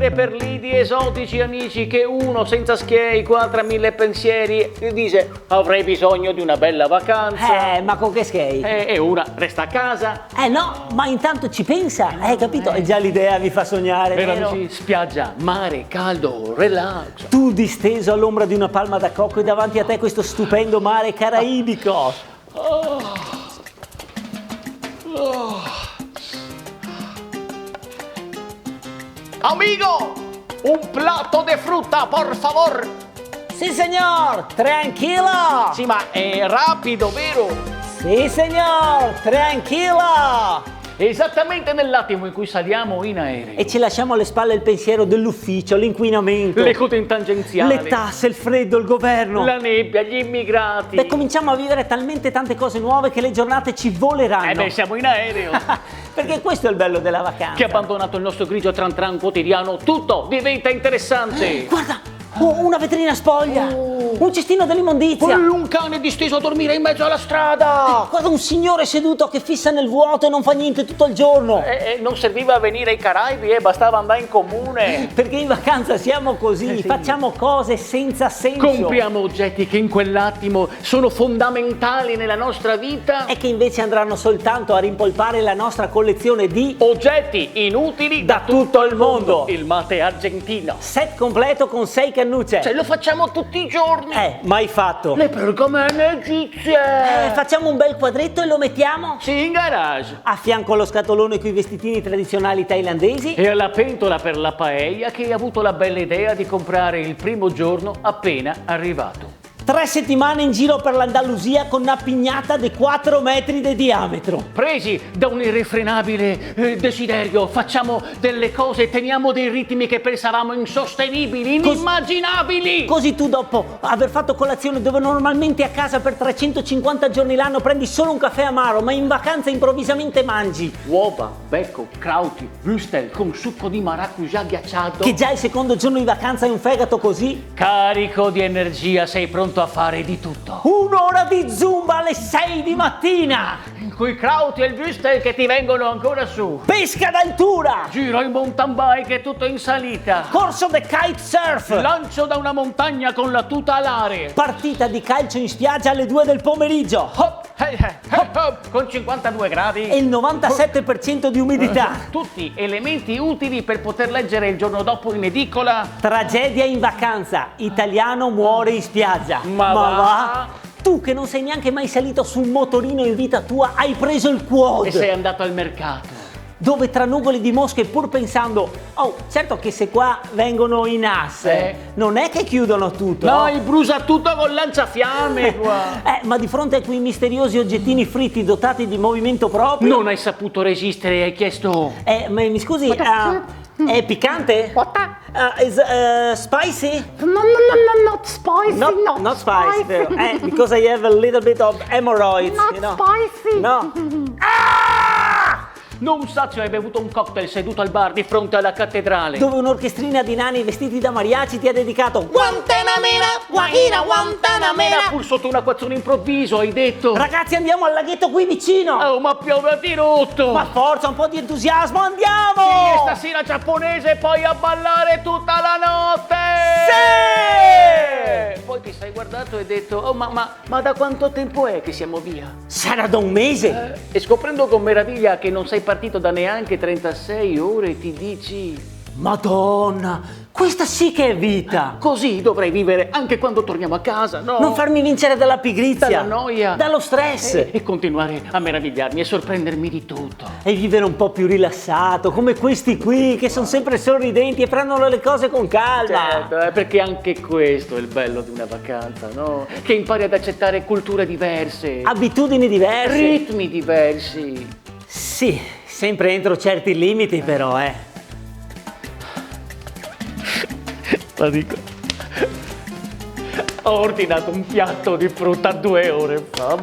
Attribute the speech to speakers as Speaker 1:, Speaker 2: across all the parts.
Speaker 1: avere per lidi esotici amici che uno senza schiei, 4.000 pensieri dice avrei bisogno di una bella vacanza.
Speaker 2: Ma con che schei?
Speaker 1: E una resta a casa.
Speaker 2: No, ma intanto ci pensa, capito? E già l'idea mi fa sognare,
Speaker 1: Vero
Speaker 2: vero?
Speaker 1: amici? Spiaggia, mare, caldo, relax.
Speaker 2: Tu disteso all'ombra di una palma da cocco e davanti a te questo stupendo mare caraibico.
Speaker 1: Amigo, un plato de frutta, por favor.
Speaker 2: Sì, signor, tranquillo.
Speaker 1: Sì, ma è rapido, vero?
Speaker 2: Sì, signor, tranquillo.
Speaker 1: Esattamente nell'attimo in cui saliamo in aereo.
Speaker 2: E ci lasciamo alle spalle il pensiero dell'ufficio, l'inquinamento,
Speaker 1: Le code in tangenziale.
Speaker 2: le tasse, il freddo, il governo.
Speaker 1: La nebbia, gli immigrati.
Speaker 2: Beh, cominciamo a vivere talmente tante cose nuove che le giornate ci voleranno.
Speaker 1: Siamo in aereo.
Speaker 2: Perché questo è il bello della vacanza.
Speaker 1: Che abbandonato il nostro grigio tran tran quotidiano, tutto diventa interessante.
Speaker 2: Guarda, una vetrina spoglia, un cestino dell'immondizia.
Speaker 1: Un cane disteso a dormire in mezzo alla strada.
Speaker 2: Guarda un signore seduto che fissa nel vuoto e non fa niente tutto il giorno.
Speaker 1: Non serviva venire ai Caraibi, bastava andare in comune.
Speaker 2: Perché in vacanza siamo così,
Speaker 1: Sì.
Speaker 2: facciamo cose senza senso.
Speaker 1: Compriamo oggetti che in quell'attimo sono fondamentali nella nostra vita.
Speaker 2: E che invece andranno soltanto a rimpolpare la nostra collezione di
Speaker 1: Oggetti inutili
Speaker 2: da tutto il mondo.
Speaker 1: Il mate argentino.
Speaker 2: Set completo con 6 cannucce.
Speaker 1: Lo facciamo tutti i giorni.
Speaker 2: Mai fatto.
Speaker 1: Le pergamene egizie.
Speaker 2: Facciamo un bel quadretto e lo mettiamo
Speaker 1: Sì, in garage.
Speaker 2: a fianco allo scatolone coi vestitini tradizionali thailandesi.
Speaker 1: E alla pentola per la paella che hai avuto la bella idea di comprare il primo giorno appena arrivato.
Speaker 2: 3 settimane in giro per l'Andalusia con una pignata di 4 metri di diametro.
Speaker 1: Presi da un irrefrenabile desiderio, facciamo delle cose, teniamo dei ritmi che pensavamo insostenibili, inimmaginabili.
Speaker 2: Così tu, dopo aver fatto colazione dove normalmente a casa per 350 giorni l'anno prendi solo un caffè amaro, ma in vacanza improvvisamente mangi.
Speaker 1: Uova, becco, krauti, würstel con succo di maracujá ghiacciato.
Speaker 2: Che già il secondo giorno di vacanza hai un fegato così.
Speaker 1: Carico di energia, sei pronto a fare di tutto.
Speaker 2: Un'ora di zumba alle 6 di mattina.
Speaker 1: Coi krauti e il würstel che ti vengono ancora su.
Speaker 2: Pesca d'altura.
Speaker 1: Giro in mountain bike, tutto in salita.
Speaker 2: Corso di kitesurf.
Speaker 1: Lancio da una montagna con la tuta alare.
Speaker 2: Partita di calcio in spiaggia alle 2 del pomeriggio.
Speaker 1: Hop, hop, hop, con 52 gradi.
Speaker 2: E il 97% di umidità.
Speaker 1: Tutti elementi utili per poter leggere il giorno dopo in edicola.
Speaker 2: Tragedia in vacanza. Italiano muore in spiaggia.
Speaker 1: Ma va?
Speaker 2: Tu che non sei neanche mai salito su un motorino in vita tua, hai preso il quad.
Speaker 1: E sei andato al mercato.
Speaker 2: Dove tra nuvoli di mosche, pur pensando, certo che se qua vengono i NAS, non è che chiudono tutto.
Speaker 1: No, brucia tutto con lanciafiamme qua.
Speaker 2: Ma di fronte a quei misteriosi oggettini fritti dotati di movimento proprio.
Speaker 1: Non hai saputo resistere e hai chiesto.
Speaker 2: Ma mi scusi, è piccante? Is spicy?
Speaker 3: No, not spicy.
Speaker 2: Not spicy. Vero. Because I have a little bit of hemorrhoids.
Speaker 3: Not spicy.
Speaker 2: No.
Speaker 1: Non sazio hai bevuto un cocktail seduto al bar di fronte alla cattedrale.
Speaker 2: Dove un'orchestrina di nani vestiti da mariachi ti ha dedicato Guantanamera, Guajira, Guantanamera.
Speaker 1: Pur sotto un acquazzone improvviso hai detto:
Speaker 2: Ragazzi, andiamo al laghetto qui vicino.
Speaker 1: Oh, ma piove a dirotto.
Speaker 2: Ma forza, un po' di entusiasmo, andiamo!
Speaker 1: Sì, stasera giapponese poi a ballare tutta la notte.
Speaker 2: Sì!
Speaker 1: Poi ti sei guardato e hai detto: ma da quanto tempo è che siamo via?
Speaker 2: Sarà da un mese.
Speaker 1: E scoprendo con meraviglia che non sei partito da neanche 36 ore ti dici:
Speaker 2: Madonna, questa sì che è vita.
Speaker 1: Così dovrei vivere anche quando torniamo a casa, no?
Speaker 2: Non farmi vincere dalla pigrizia,
Speaker 1: dalla noia,
Speaker 2: dallo stress
Speaker 1: e continuare a meravigliarmi e sorprendermi di tutto.
Speaker 2: E vivere un po' più rilassato, come questi qui che sono sempre sorridenti e prendono le cose con calma.
Speaker 1: Certo, perché anche questo è il bello di una vacanza, no? Che impari ad accettare culture diverse,
Speaker 2: Abitudini diverse,
Speaker 1: ritmi diversi.
Speaker 2: Sì, sempre entro certi limiti però,
Speaker 1: La dico. Ho ordinato un piatto di frutta 2 ore fa,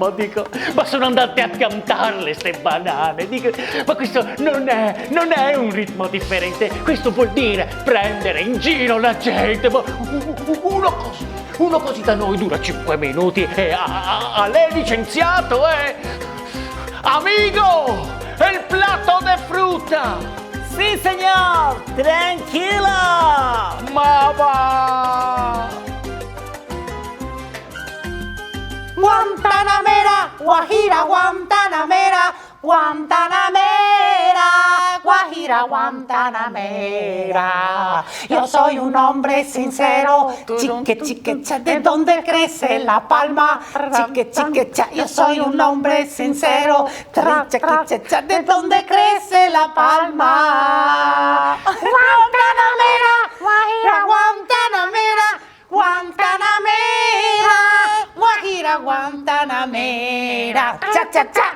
Speaker 1: ma sono andate a piantarle ste banane. Dico, ma questo non è un ritmo differente, questo vuol dire prendere in giro la gente. Ma uno così da noi dura 5 minuti e lei è licenziato, Amigo, il piatto di frutta!
Speaker 2: Sí, señor. Tranquilo.
Speaker 1: Mamá.
Speaker 3: Guantanamera, Guajira, Guantanamera, Guantanamera, Guajira, Guantanamera. Yo soy un hombre sincero, chique, chiquecha, ¿de dónde crece la palma? Chique, chiquecha, yo soy un hombre sincero, chiquecha, ¿de dónde crece la palma? Guantanamera, Guajira, Guantanamera, Guantanamera, Guajira, Guantanamera, cha, cha, cha.